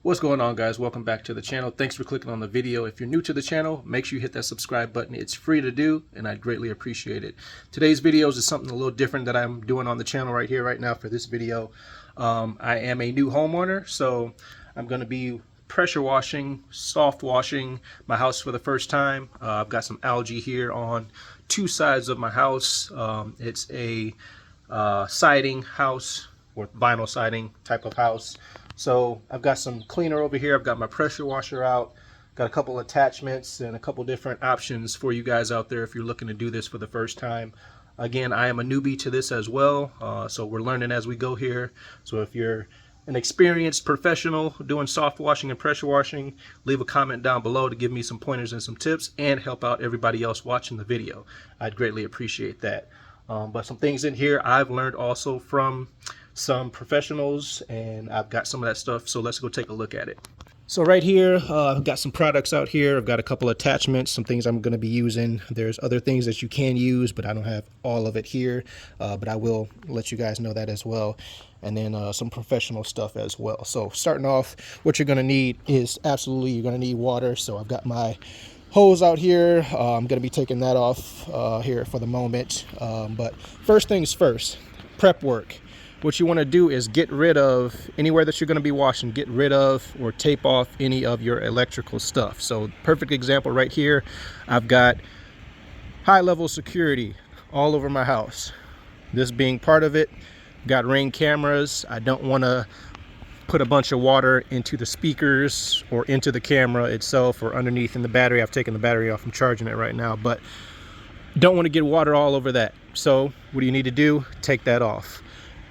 What's going on, guys? Welcome back to the channel. Thanks for clicking on the video. If you're new to the channel, make sure you hit that subscribe button. It's free to do and I'd greatly appreciate it. Today's videos is something a little different that I'm doing on the channel right here right now for this video. I am a new homeowner, so I'm going to be pressure washing, soft washing my house for the first time. I've got some algae here on two sides of my house. It's a siding house or vinyl siding type of house. So I've got some cleaner over here. I've got my pressure washer out, got a couple attachments and a couple different options for you guys out there if you're looking to do this for the first time. Again, I am a newbie to this as well, so we're learning as we go here. So if you're an experienced professional doing soft washing and pressure washing, leave a comment down below to give me some pointers and some tips and help out everybody else watching the video. I'd greatly appreciate that. But some things in here I've learned also from some professionals, and I've got some of that stuff, so let's go take a look at it. So right here, I've got some products out here. I've got a couple attachments, some things I'm going to be using. There's other things that you can use, but I don't have all of it here, but I will let you guys know that as well. And then some professional stuff as well. So starting off, what you're going to need is absolutely, you're going to need water. So I've got my hose out here. I'm going to be taking that off here for the moment. But first things first, prep work. What you want to do is get rid of anywhere that you're going to be washing, get rid of or tape off any of your electrical stuff. So perfect example right here, I've got high level security all over my house. This being part of it, got Ring cameras. I don't want to put a bunch of water into the speakers or into the camera itself or underneath in the battery. I've taken the battery off, I'm charging it right now, but don't want to get water all over that. So what do you need to do? Take that off.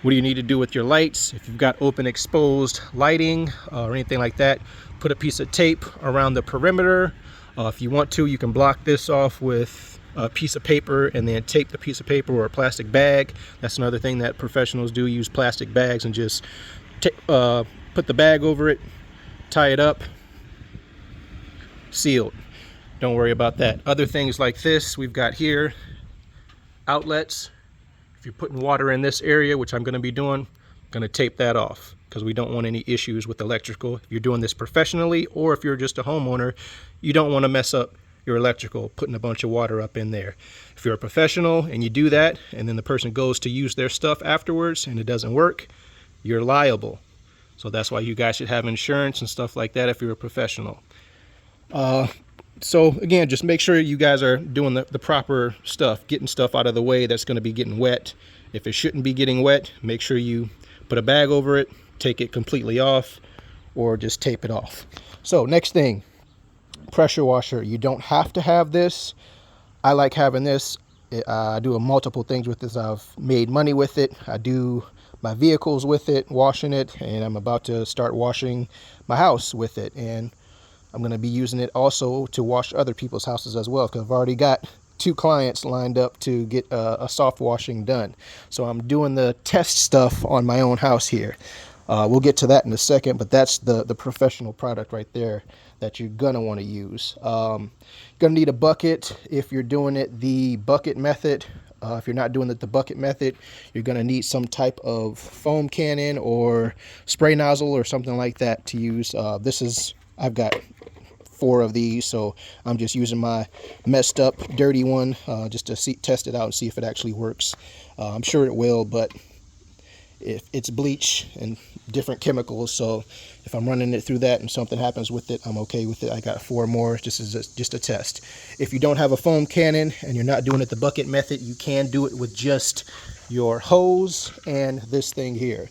What do you need to do with your lights? If you've got open exposed lighting or anything like that, put a piece of tape around the perimeter. If you want to, you can block this off with a piece of paper and then tape the piece of paper or a plastic bag. That's another thing that professionals do, use plastic bags and just put the bag over it, tie it up, sealed. Don't worry about that. Other things like this, we've got here outlets. If you're putting water in this area, which I'm going to be doing, I'm going to tape that off because we don't want any issues with electrical. If you're doing this professionally or if you're just a homeowner, you don't want to mess up your electrical putting a bunch of water up in there. If you're a professional and you do that and then the person goes to use their stuff afterwards and it doesn't work, you're liable. So that's why you guys should have insurance and stuff like that if you're a professional. So again, just make sure you guys are doing the proper stuff, getting stuff out of the way that's going to be getting wet. If it shouldn't be getting wet, make sure you put a bag over it, take it completely off, or just tape it off. So next thing, pressure washer. You don't have to have this. I like having this. I do multiple things with this. I've made money with it. I do my vehicles with it, washing it, and I'm about to start washing my house with it. And I'm going to be using it also to wash other people's houses as well, because I've already got 2 clients lined up to get a soft washing done. So I'm doing the test stuff on my own house here. We'll get to that in a second, but that's the professional product right there that you're going to want to use. Going to need a bucket if you're doing it the bucket method. If you're not doing it the bucket method, you're going to need some type of foam cannon or spray nozzle or something like that to use. I've got 4 of these, so I'm just using my messed up dirty one just to test it out and see if it actually works. I'm sure it will, but if it's bleach and different chemicals, so if I'm running it through that and something happens with it, I'm okay with it. I got 4 more just as just a test. If you don't have a foam cannon and you're not doing it the bucket method, you can do it with just your hose and this thing here.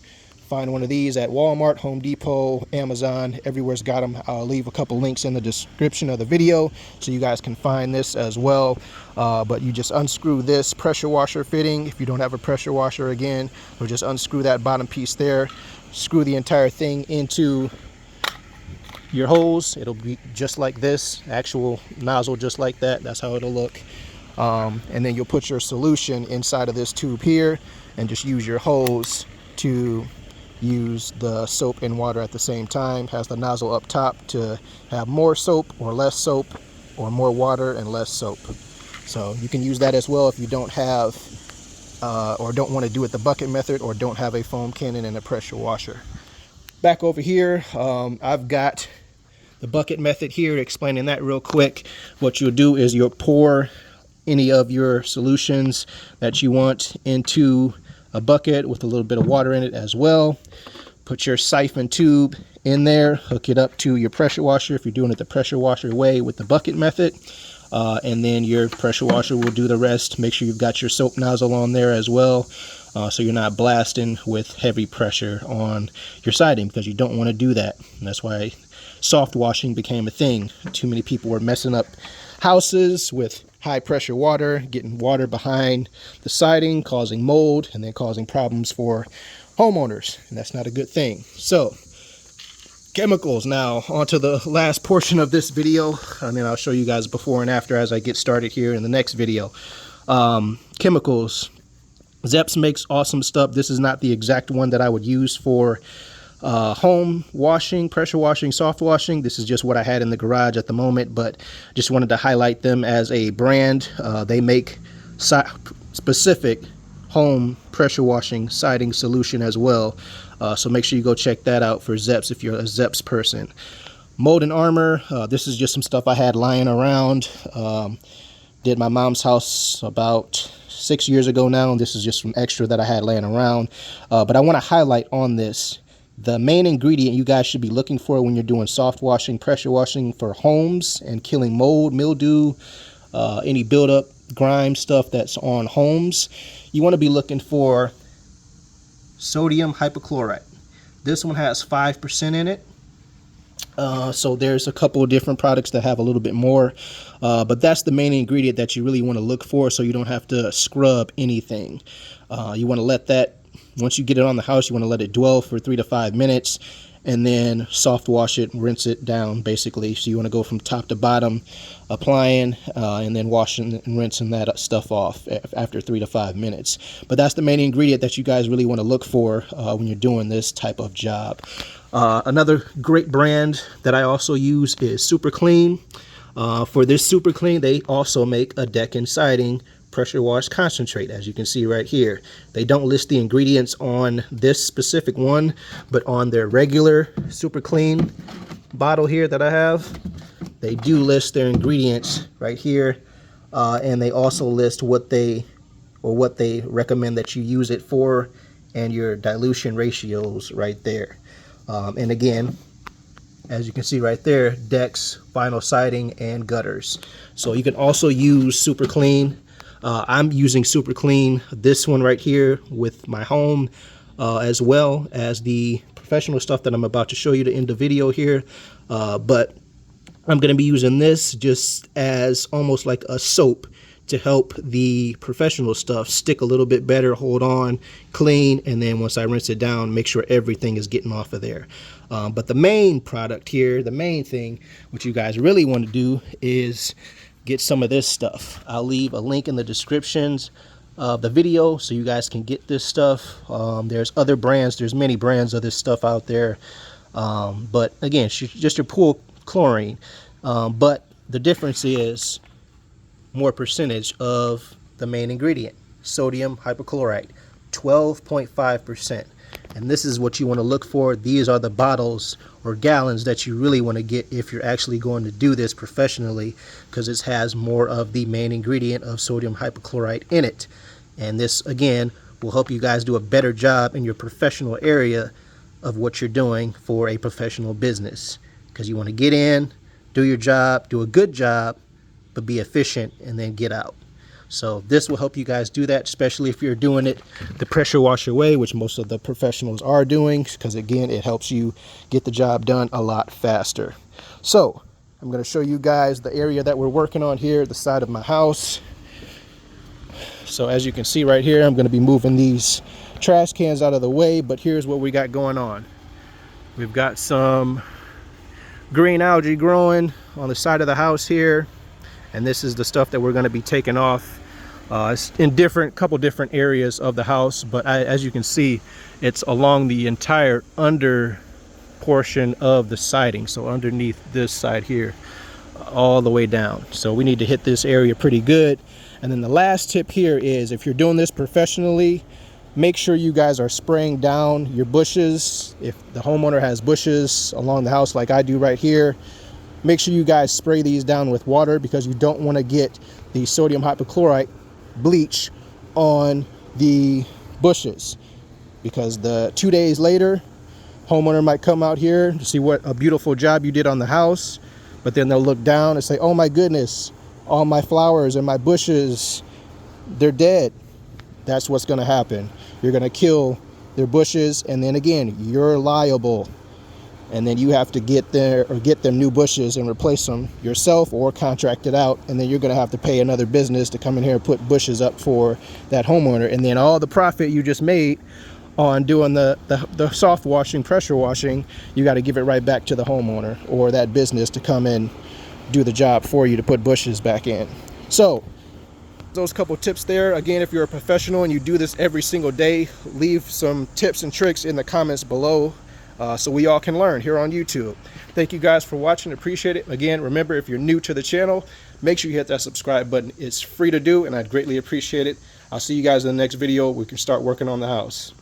Find one of these at Walmart, Home Depot, Amazon, everywhere's got them. I'll leave a couple links in the description of the video so you guys can find this as well. But you just unscrew this pressure washer fitting if you don't have a pressure washer again, or just unscrew that bottom piece there, screw the entire thing into your hose. It'll be just like this, actual nozzle just like that. That's how it'll look. And then you'll put your solution inside of this tube here and just use your hose to use the soap and water at the same time. Has the nozzle up top to have more soap or less soap, or more water and less soap. So you can use that as well if you don't have or don't want to do it the bucket method, or don't have a foam cannon and a pressure washer. back over here, I've got the bucket method here. Explaining that real quick. What you'll do is you'll pour any of your solutions that you want into a bucket with a little bit of water in it as well. Put your siphon tube in there, hook it up to your pressure washer if you're doing it the pressure washer way with the bucket method, and then your pressure washer will do the rest. Make sure you've got your soap nozzle on there as well, so you're not blasting with heavy pressure on your siding, because you don't want to do that. And that's why soft washing became a thing. Too many people were messing up houses with high pressure water, getting water behind the siding, causing mold, and then causing problems for homeowners, and that's not a good thing. So chemicals. Now onto the last portion of this video, and then I'll show you guys before and after as I get started here in the next video. Chemicals. Zepps makes awesome stuff. This is not the exact one that I would use for home washing, pressure washing, soft washing. This is just what I had in the garage at the moment, but just wanted to highlight them as a brand. They make specific home pressure washing siding solution as well, so make sure you go check that out for Zepps if you're a Zepps person. Mold and Armor, this is just some stuff I had lying around. Did my mom's house about 6 years ago now, and this is just some extra that I had laying around, but I want to highlight on this the main ingredient you guys should be looking for when you're doing soft washing, pressure washing for homes and killing mold, mildew, any buildup, grime stuff that's on homes. You want to be looking for sodium hypochlorite. This one has 5% in it. So there's a couple of different products that have a little bit more, but that's the main ingredient that you really want to look for, so you don't have to scrub anything. You want to let that, once you get it on the house, you want to let it dwell for 3 to 5 minutes, and then soft wash it, rinse it down basically. So you want to go from top to bottom, applying and then washing and rinsing that stuff off after 3 to 5 minutes. But that's the main ingredient that you guys really want to look for when you're doing this type of job. Another great brand that I also use is Super Clean. For this Super Clean, they also make a deck and siding pressure wash concentrate, as you can see right here. They don't list the ingredients on this specific one, but on their regular Super Clean bottle here that I have, they do list their ingredients right here, and they also list what they recommend that you use it for, and your dilution ratios right there. And again, as you can see right there, decks, vinyl siding, and gutters. So you can also use Super Clean. I'm using Super Clean, this one right here, with my home, as well as the professional stuff that I'm about to show you to end the video here. But I'm going to be using this just as almost like a soap to help the professional stuff stick a little bit better, hold on, clean, and then once I rinse it down, make sure everything is getting off of there. But the main product here, the main thing, what you guys really want to do is get some of this stuff. I'll leave a link in the descriptions of the video so you guys can get this stuff. There's other brands, there's many brands of this stuff out there. But again, just your pool chlorine. But the difference is more percentage of the main ingredient, sodium hypochlorite, 12.5%. And this is what you want to look for. These are the bottles or gallons that you really want to get if you're actually going to do this professionally, because it has more of the main ingredient of sodium hypochlorite in it. And this, again, will help you guys do a better job in your professional area of what you're doing for a professional business, because you want to get in, do your job, do a good job, but be efficient, and then get out. So this will help you guys do that, especially if you're doing it the pressure washer way, which most of the professionals are doing, because again, it helps you get the job done a lot faster. So I'm going to show you guys the area that we're working on here, the side of my house. So as you can see right here, I'm going to be moving these trash cans out of the way, but here's what we got going on. We've got some green algae growing on the side of the house here, and this is the stuff that we're going to be taking off. It's in couple different areas of the house, but as you can see, it's along the entire under portion of the siding, so underneath this side here, all the way down. So we need to hit this area pretty good. And then the last tip here is, if you're doing this professionally, make sure you guys are spraying down your bushes. If the homeowner has bushes along the house like I do right here, make sure you guys spray these down with water, because you don't want to get the sodium hypochlorite bleach on the bushes, because the 2 days later, homeowner might come out here to see what a beautiful job you did on the house, but then they'll look down and say, oh my goodness, all my flowers and my bushes, they're dead. That's what's going to happen. You're going to kill their bushes, and then again, you're liable. And then you have to get them new bushes and replace them yourself or contract it out, and then you're going to have to pay another business to come in here and put bushes up for that homeowner. And then all the profit you just made on doing the soft washing, pressure washing, you got to give it right back to the homeowner or that business to come in, do the job for you to put bushes back in. So those couple tips there. Again, if you're a professional and you do this every single day, leave some tips and tricks in the comments below, so we all can learn here on YouTube. Thank you guys for watching. Appreciate it. Again, remember, if you're new to the channel, make sure you hit that subscribe button. It's free to do, and I'd greatly appreciate it. I'll see you guys in the next video. We can start working on the house.